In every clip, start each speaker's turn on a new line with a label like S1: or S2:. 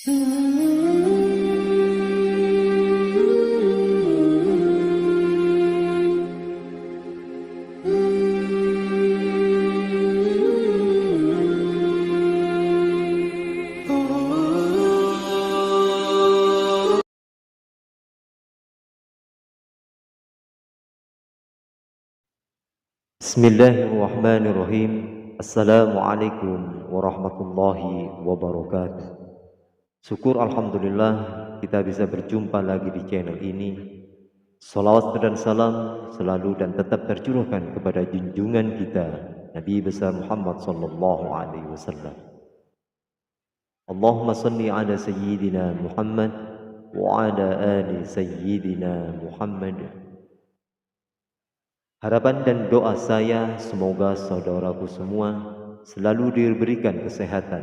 S1: Bismillahirrahmanirrahim. Assalamualaikum warahmatullahi wabarakatuh. Syukur alhamdulillah kita bisa berjumpa lagi di channel ini. Salawat dan salam selalu dan tetap tercurahkan kepada junjungan kita Nabi besar Muhammad sallallahu alaihi wasallam. Allahumma salli ala sayyidina Muhammad wa ala ali sayyidina Muhammad. Harapan dan doa saya semoga saudaraku semua selalu diberikan kesehatan,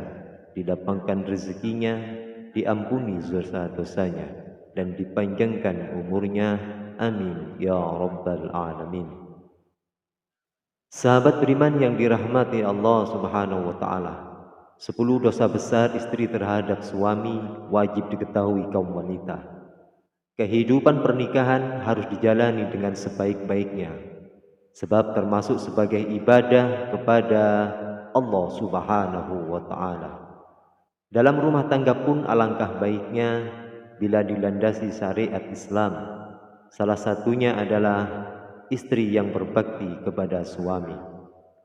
S1: dilapangkan rezekinya, diampuni dosa-dosanya, dan dipanjangkan umurnya. Amin ya rabbal alamin. Sahabat beriman yang dirahmati Allah subhanahu wa ta'ala, 10 dosa besar istri terhadap suami wajib diketahui kaum wanita. Kehidupan pernikahan harus dijalani dengan sebaik-baiknya, sebab termasuk sebagai ibadah kepada Allah subhanahu wa ta'ala. Dalam rumah tangga pun alangkah baiknya bila dilandasi syariat Islam. Salah satunya adalah istri yang berbakti kepada suami,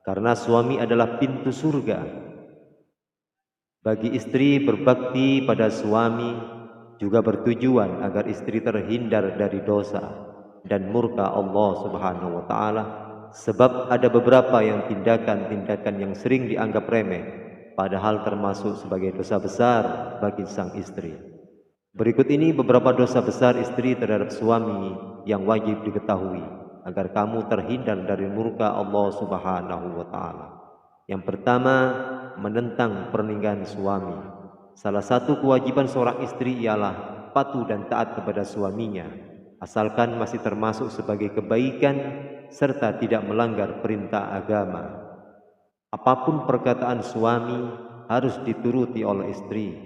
S1: karena suami adalah pintu surga. Bagi istri berbakti pada suami juga bertujuan agar istri terhindar dari dosa dan murka Allah subhanahu wa ta'ala, sebab ada beberapa yang tindakan-tindakan yang sering dianggap remeh padahal termasuk sebagai dosa besar bagi sang istri. Berikut ini beberapa dosa besar istri terhadap suami yang wajib diketahui agar kamu terhindar dari murka Allah subhanahu wa ta'ala. Yang pertama, menentang pernikahan suami. Salah satu kewajiban seorang istri ialah patuh dan taat kepada suaminya, asalkan masih termasuk sebagai kebaikan serta tidak melanggar perintah agama. Apapun perkataan suami harus dituruti oleh istri.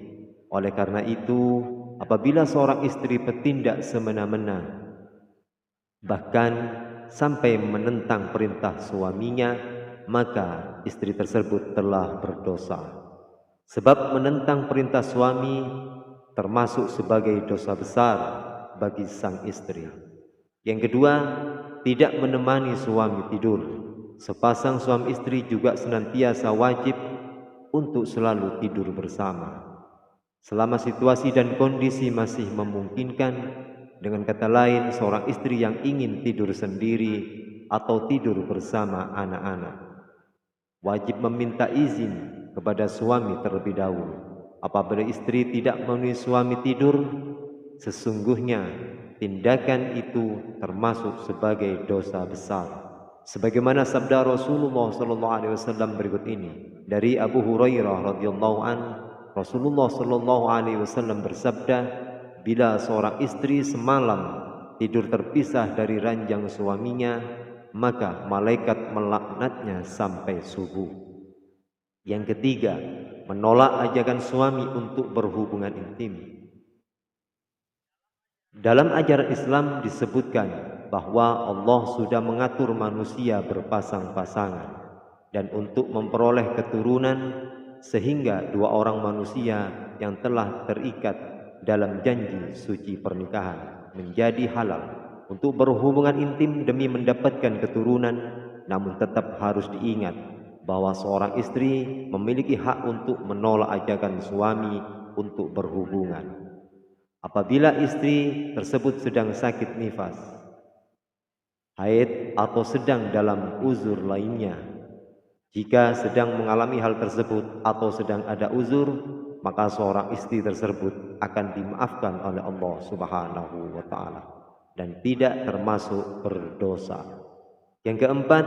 S1: Oleh karena itu, apabila seorang istri bertindak semena-mena, bahkan sampai menentang perintah suaminya, maka istri tersebut telah berdosa. Sebab menentang perintah suami termasuk sebagai dosa besar bagi sang istri. Yang kedua, tidak menemani suami tidur. Sepasang suami istri juga senantiasa wajib untuk selalu tidur bersama, selama situasi dan kondisi masih memungkinkan. Dengan kata lain, seorang istri yang ingin tidur sendiri atau tidur bersama anak-anak wajib meminta izin kepada suami terlebih dahulu. Apabila istri tidak memenuhi suami tidur, sesungguhnya tindakan itu termasuk sebagai dosa besar. Sebagaimana sabda Rasulullah sallallahu alaihi wasallam berikut ini dari Abu Hurairah radhiyallahu an, Rasulullah sallallahu alaihi wasallam bersabda, bila seorang istri semalam tidur terpisah dari ranjang suaminya, maka malaikat melaknatnya sampai subuh. Yang ketiga, menolak ajakan suami untuk berhubungan intim. Dalam ajaran Islam disebutkan bahwa Allah sudah mengatur manusia berpasang-pasangan dan untuk memperoleh keturunan, sehingga dua orang manusia yang telah terikat dalam janji suci pernikahan menjadi halal untuk berhubungan intim demi mendapatkan keturunan. Namun tetap harus diingat bahwa seorang istri memiliki hak untuk menolak ajakan suami untuk berhubungan. Apabila istri tersebut sedang sakit nifas, haid atau sedang dalam uzur lainnya. Jika sedang mengalami hal tersebut atau sedang ada uzur, maka seorang istri tersebut akan dimaafkan oleh Allah subhanahu wa ta'ala dan tidak termasuk berdosa. Yang keempat,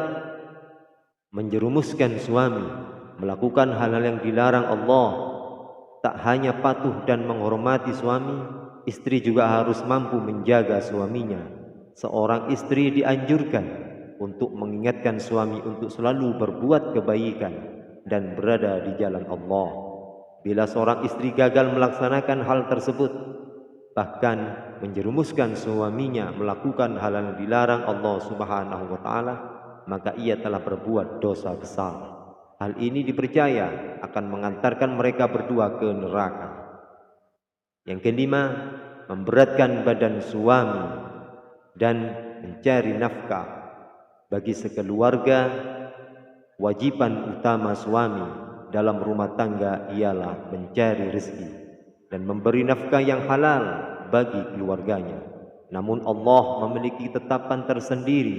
S1: menjerumuskan suami melakukan hal-hal yang dilarang Allah. Tak hanya patuh dan menghormati suami, istri juga harus mampu menjaga suaminya. Seorang istri dianjurkan untuk mengingatkan suami untuk selalu berbuat kebaikan dan berada di jalan Allah. Bila seorang istri gagal melaksanakan hal tersebut, bahkan menjerumuskan suaminya melakukan hal yang dilarang Allah Subhanahu wa taala, maka ia telah berbuat dosa besar. Hal ini dipercaya akan mengantarkan mereka berdua ke neraka. Yang kelima, memberatkan badan suami dan mencari nafkah. Bagi sekeluarga, wajiban utama suami dalam rumah tangga ialah mencari rezeki dan memberi nafkah yang halal bagi keluarganya. Namun Allah memiliki tetapan tersendiri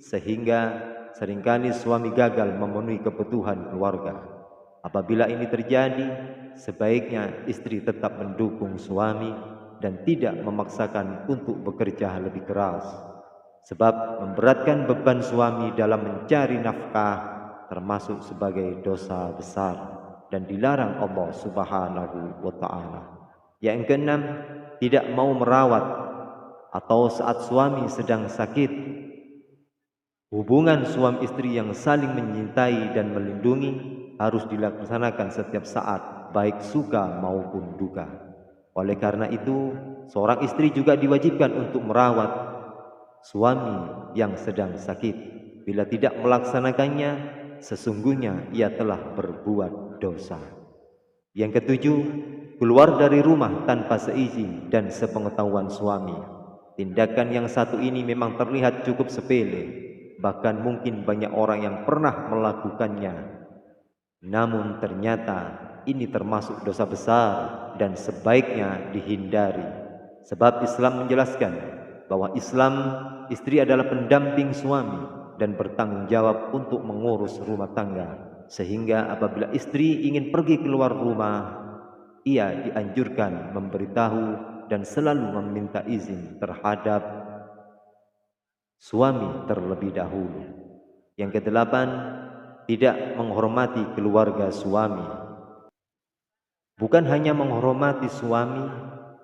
S1: sehingga seringkali suami gagal memenuhi kebutuhan keluarga. Apabila ini terjadi, sebaiknya istri tetap mendukung suami dan tidak memaksakan untuk bekerja lebih keras. Sebab memberatkan beban suami dalam mencari nafkah termasuk sebagai dosa besar dan dilarang Allah Subhanahu wa taala. Yang keenam, tidak mau merawat atau saat suami sedang sakit. Hubungan suami istri yang saling menyintai dan melindungi harus dilaksanakan setiap saat, baik suka maupun duka. Oleh karena itu, seorang istri juga diwajibkan untuk merawat suami yang sedang sakit. Bila tidak melaksanakannya, sesungguhnya ia telah berbuat dosa. Yang ketujuh, keluar dari rumah tanpa seizin dan sepengetahuan suami. Tindakan yang satu ini memang terlihat cukup sepele, bahkan mungkin banyak orang yang pernah melakukannya. Namun ternyata ini termasuk dosa besar dan sebaiknya dihindari. Sebab Islam menjelaskan bahwa istri adalah pendamping suami dan bertanggung jawab untuk mengurus rumah tangga. Sehingga apabila istri ingin pergi keluar rumah, ia dianjurkan memberitahu dan selalu meminta izin terhadap suami terlebih dahulu. Yang kedelapan, tidak menghormati keluarga suami. Bukan hanya menghormati suami,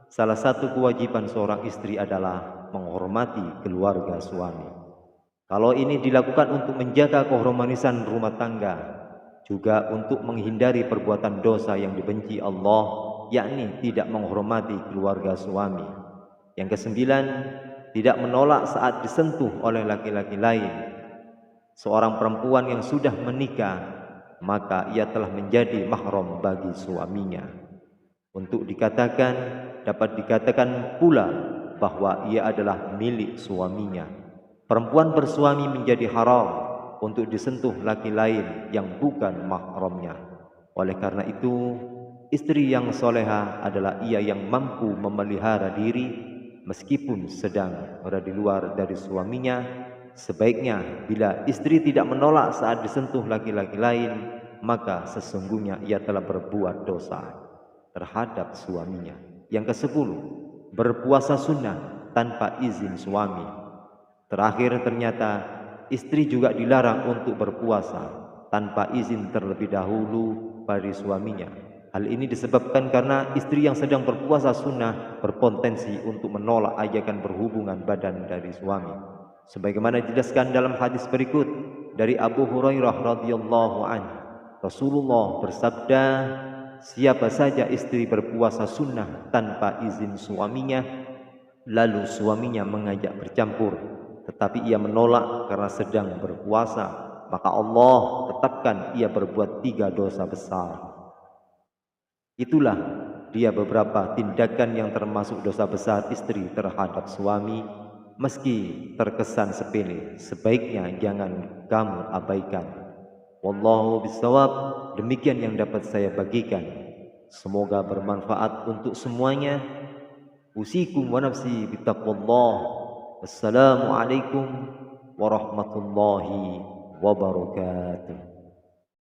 S1: salah satu kewajiban seorang istri adalah menghormati keluarga suami. Kalau ini dilakukan untuk menjaga keharmonisan rumah tangga, juga untuk menghindari perbuatan dosa yang dibenci Allah, yakni tidak menghormati keluarga suami. Yang kesembilan, tidak menolak saat disentuh oleh laki-laki lain. Seorang perempuan yang sudah menikah, maka ia telah menjadi mahram bagi suaminya. Dapat dikatakan pula bahwa ia adalah milik suaminya. Perempuan bersuami menjadi haram untuk disentuh laki lain yang bukan mahramnya. Oleh karena itu, istri yang soleha adalah ia yang mampu memelihara diri meskipun sedang berada di luar dari suaminya. Sebaiknya bila istri tidak menolak saat disentuh laki-laki lain, maka sesungguhnya ia telah berbuat dosa terhadap suaminya. Yang kesepuluh, berpuasa sunnah tanpa izin suami. Terakhir, ternyata istri juga dilarang untuk berpuasa tanpa izin terlebih dahulu dari suaminya. Hal ini disebabkan karena istri yang sedang berpuasa sunnah berpotensi untuk menolak ajakan berhubungan badan dari suami. Sebagaimana dijelaskan dalam hadis berikut dari Abu Hurairah radhiyallahu anhu, Rasulullah bersabda, siapa saja istri berpuasa sunnah tanpa izin suaminya, lalu suaminya mengajak bercampur, tetapi ia menolak karena sedang berpuasa, maka Allah tetapkan ia berbuat 3 dosa besar. Itulah dia beberapa tindakan yang termasuk dosa besar istri terhadap suami. Meski terkesan sepele, sebaiknya jangan kamu abaikan. Wallahu bisawab, demikian yang dapat saya bagikan. Semoga bermanfaat untuk semuanya. Usikum wa nafsi bitaqwallah. Wassalamualaikum warahmatullahi wabarakatuh.